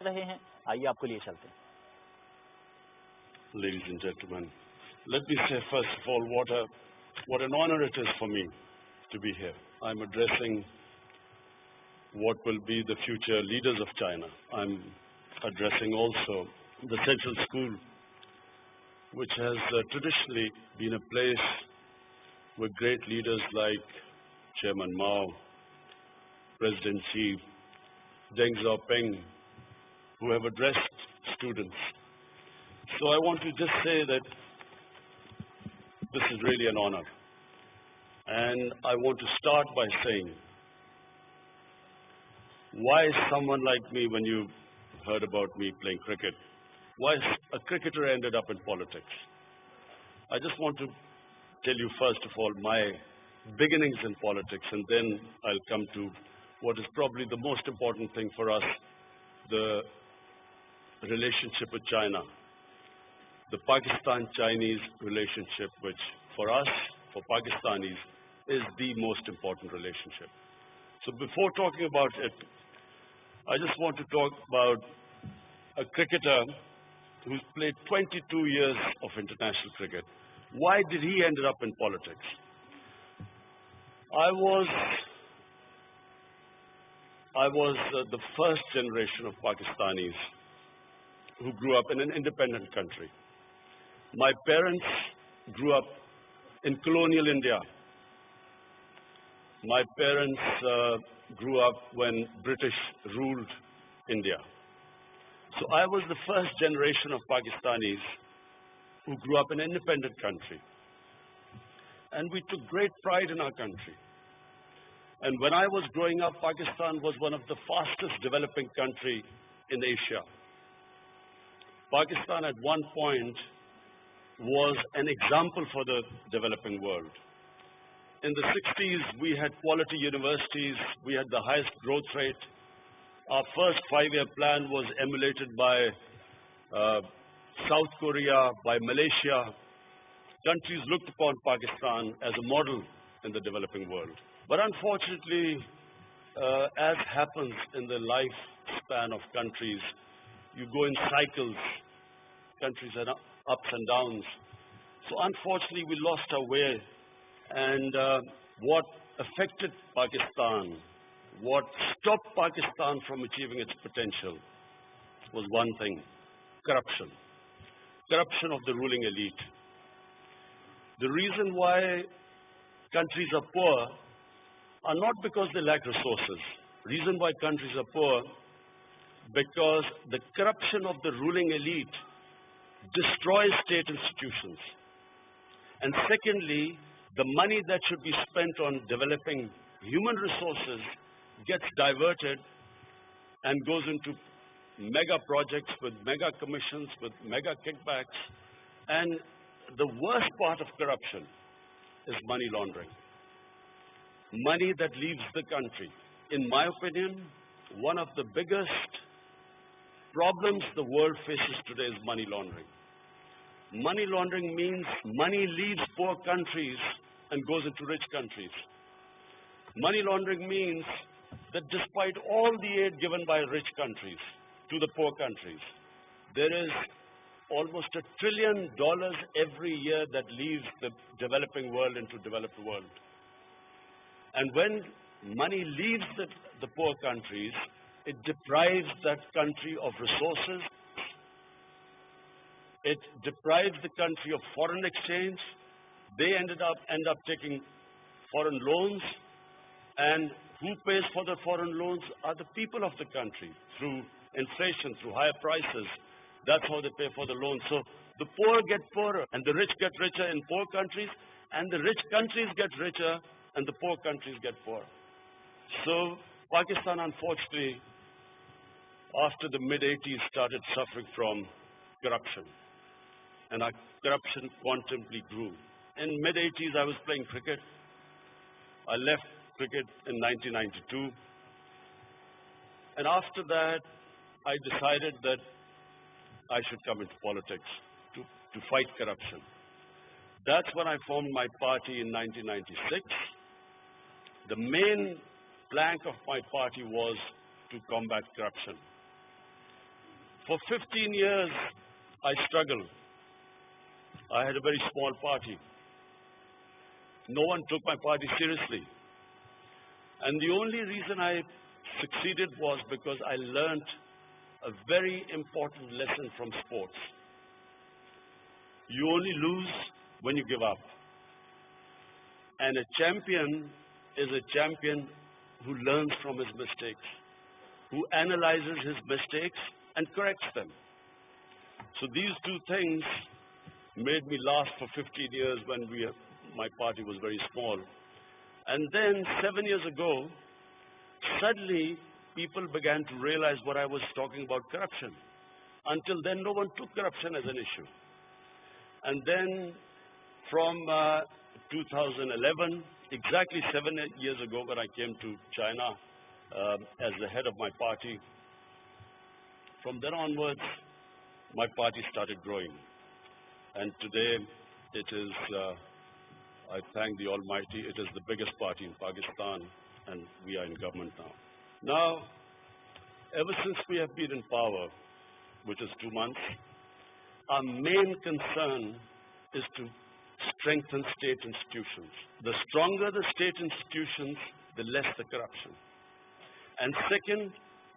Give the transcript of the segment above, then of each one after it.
रहे हैं। आइए आपको लिए चलते हैं। Ladies and gentlemen, let me say first of all what an honor it is for me to be here. I'm addressing what will be the future leaders of China. I'm addressing also the Central School, which has traditionally been a place with great leaders like Chairman Mao, President Xi, Deng Xiaoping, who have addressed students. So I want to just say that this is really an honor. And I want to start by saying, why someone like me, when you heard about me playing cricket, why a cricketer ended up in politics? I just want to tell you first of all my beginnings in politics, and then I'll come to what is probably the most important thing for us, the relationship with China, the Pakistan-Chinese relationship, which for us, for Pakistanis, is the most important relationship. So before talking about it, I just want to talk about a cricketer who's played 22 years of international cricket. Why did he end up in politics? I was the first generation of Pakistanis who grew up in an independent country. My parents grew up in colonial India. My parents grew up when British ruled India. So I was the first generation of Pakistanis who grew up in an independent country. And we took great pride in our country. And when I was growing up, Pakistan was one of the fastest developing country in Asia. Pakistan at one point was an example for the developing world. In the 60s, we had quality universities, we had the highest growth rate. Our first 5-year plan was emulated by South Korea, by Malaysia. Countries looked upon Pakistan as a model in the developing world. But unfortunately, as happens in the lifespan of countries, you go in cycles. Countries have ups and downs. So unfortunately, we lost our way. And what affected Pakistan, what stopped Pakistan from achieving its potential was one thing: corruption. Corruption of the ruling elite. The reason why countries are poor are not because they lack resources. The reason why countries are poor, because the corruption of the ruling elite destroys state institutions. And secondly, the money that should be spent on developing human resources gets diverted and goes into mega projects with mega commissions, with mega kickbacks. And the worst part of corruption is money laundering. Money that leaves the country. In my opinion, one of the biggest problems the world faces today is money laundering. Money laundering means money leaves poor countries and goes into rich countries. Money laundering means that despite all the aid given by rich countries to the poor countries, there is almost $1 trillion every year that leaves the developing world into developed world. And when money leaves the poor countries, it deprives that country of resources. It deprives the country of foreign exchange. They end up taking foreign loans, and who pays for the foreign loans are the people of the country through inflation, through higher prices. That's how they pay for the loans. So the poor get poorer and the rich get richer in poor countries, and the rich countries get richer and the poor countries get poorer. So Pakistan, unfortunately, after the mid-80s started suffering from corruption, and our corruption quantumly grew. In mid-80s, I was playing cricket. I left cricket in 1992. And after that, I decided that I should come into politics to fight corruption. That's when I formed my party in 1996. The main plank of my party was to combat corruption. For 15 years, I struggled. I had a very small party. No one took my party seriously. And the only reason I succeeded was because I learnt a very important lesson from sports. You only lose when you give up. And a champion is a champion who learns from his mistakes, who analyzes his mistakes and corrects them. So these two things made me last for 15 years when my party was very small. And then 7 years ago, suddenly people began to realize what I was talking about, corruption. Until then, no one took corruption as an issue. And then from 2011, exactly 7 years ago when I came to China as the head of my party, from then onwards, my party started growing. And today it is, I thank the Almighty, it is the biggest party in Pakistan, and we are in government now. Now, ever since we have been in power, which is 2 months, our main concern is to strengthen state institutions. The stronger the state institutions, the less the corruption. And second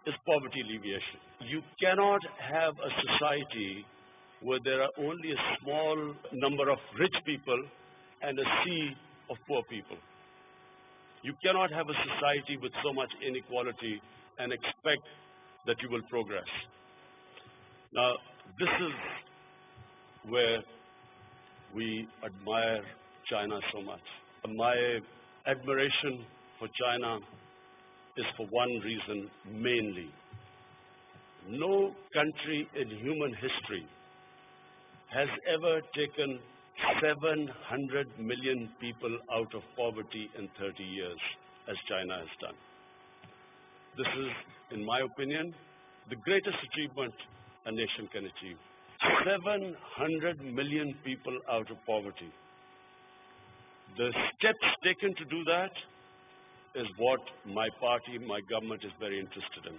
is poverty alleviation. You cannot have a society where there are only a small number of rich people and a sea of poor people. You cannot have a society with so much inequality and expect that you will progress. Now, this is where we admire China so much. My admiration for China is for one reason mainly. No country in human history has ever taken 700 million people out of poverty in 30 years, as China has done. This is, in my opinion, the greatest achievement a nation can achieve. 700 million people out of poverty. The steps taken to do that is what my party, my government is very interested in.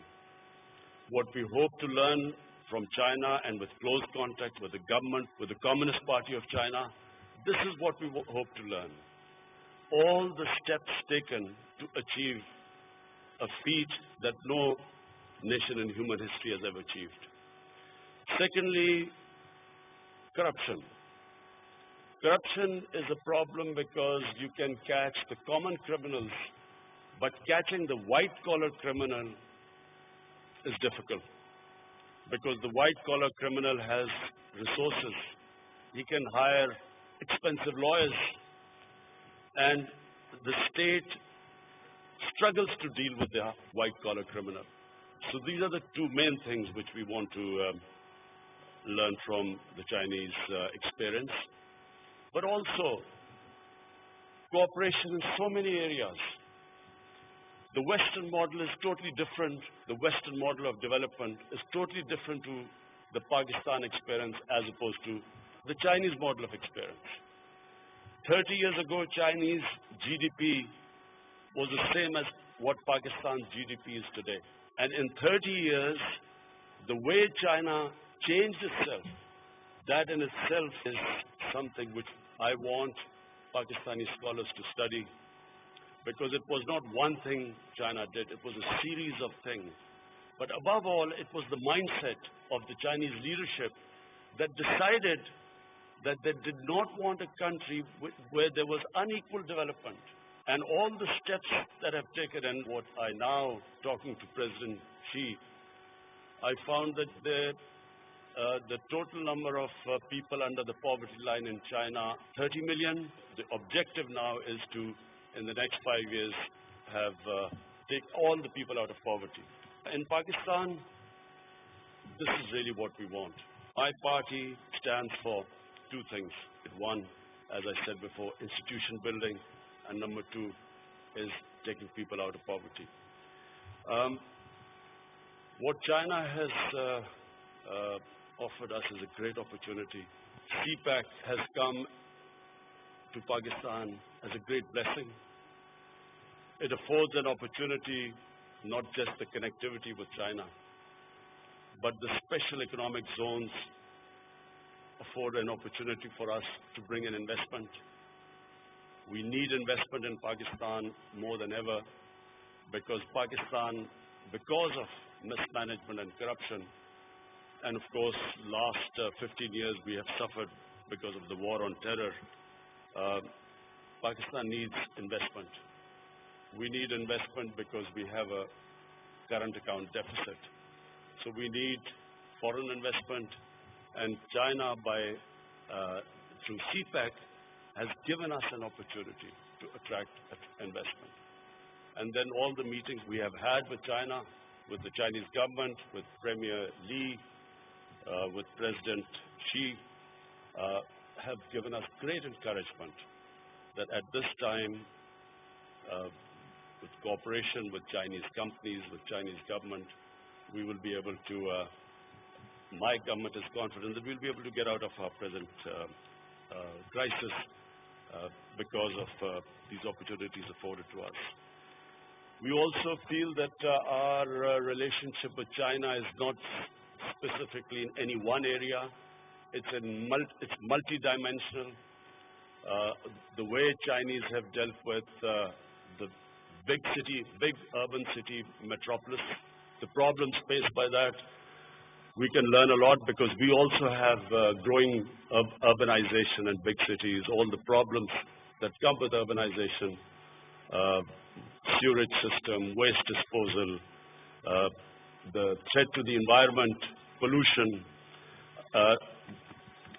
What we hope to learn from China and with close contact with the government, with the Communist Party of China, this is what we hope to learn. All the steps taken to achieve a feat that no nation in human history has ever achieved. Secondly, corruption. Corruption is a problem because you can catch the common criminals, but catching the white-collar criminal is difficult because the white-collar criminal has resources. He can hire expensive lawyers, and the state struggles to deal with the white-collar criminal. So these are the two main things which we want to learn from the Chinese experience, but also cooperation in so many areas. The Western model is totally different. The Western model of development is totally different to the Pakistan experience as opposed to the Chinese model of experience. 30 years ago, Chinese GDP was the same as what Pakistan's GDP is today. And in 30 years, the way China changed itself, that in itself is something which I want Pakistani scholars to study, because it was not one thing China did, it was a series of things. But above all, it was the mindset of the Chinese leadership that decided that they did not want a country where there was unequal development. And all the steps that I've taken, and what I now, talking to President Xi, I found that the total number of people under the poverty line in China, 30 million. The objective now is to, in the next 5 years, have take all the people out of poverty. In Pakistan, this is really what we want. My party stands for two things. One, as I said before, institution building, and number two is taking people out of poverty. What China has offered us is a great opportunity. CPAC has come to Pakistan as a great blessing. It affords an opportunity, not just the connectivity with China, but the special economic zones afford an opportunity for us to bring in investment. We need investment in Pakistan more than ever because Pakistan, because of mismanagement and corruption, and of course last 15 years we have suffered because of the war on terror, Pakistan needs investment. We need investment because we have a current account deficit. So we need foreign investment, and China through CPEC has given us an opportunity to attract investment. And then all the meetings we have had with China, with the Chinese government, with Premier Li, with President Xi, have given us great encouragement that at this time, with cooperation with Chinese companies, with Chinese government, we will be able to, my government is confident that we'll be able to get out of our present crisis because of these opportunities afforded to us. We also feel that our relationship with China is not specifically in any one area. It's multidimensional. The way Chinese have dealt with the big urban city metropolis, the problems faced by that, we can learn a lot because we also have growing urbanization and big cities, all the problems that come with urbanization, sewage system, waste disposal, the threat to the environment, pollution.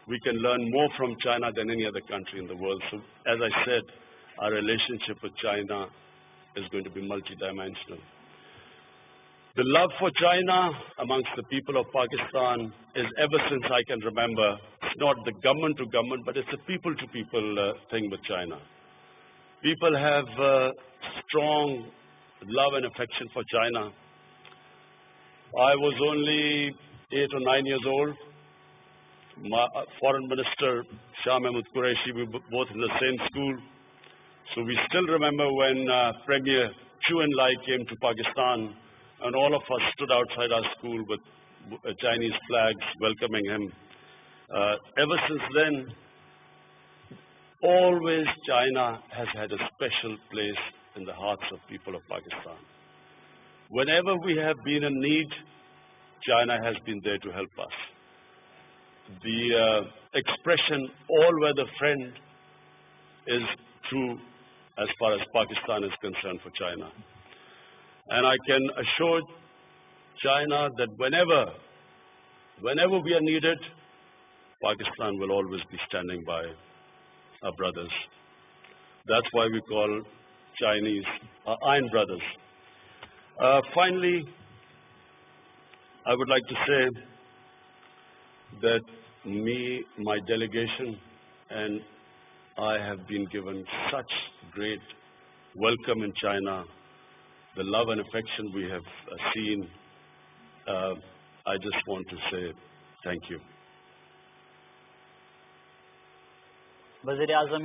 We can learn more from China than any other country in the world. So, as I said, our relationship with China is going to be multidimensional. The love for China amongst the people of Pakistan is ever since I can remember. It's not the government to government, but it's a people to people thing with China. People have strong love and affection for China. I was only 8 or 9 years old. My Foreign Minister Shah Mahmud Qureshi, we were both in the same school. So we still remember when Premier Chu En-lai came to Pakistan, and all of us stood outside our school with Chinese flags welcoming him. Ever since then, always China has had a special place in the hearts of people of Pakistan. Whenever we have been in need, China has been there to help us. The expression all-weather friend is true as far as Pakistan is concerned for China. And I can assure China that whenever we are needed, Pakistan will always be standing by our brothers. That's why we call Chinese our Iron Brothers. Finally, I would like to say that my delegation, and I have been given such great welcome in China, the love and affection we have seen. I just want to say thank you. وزیر اعظم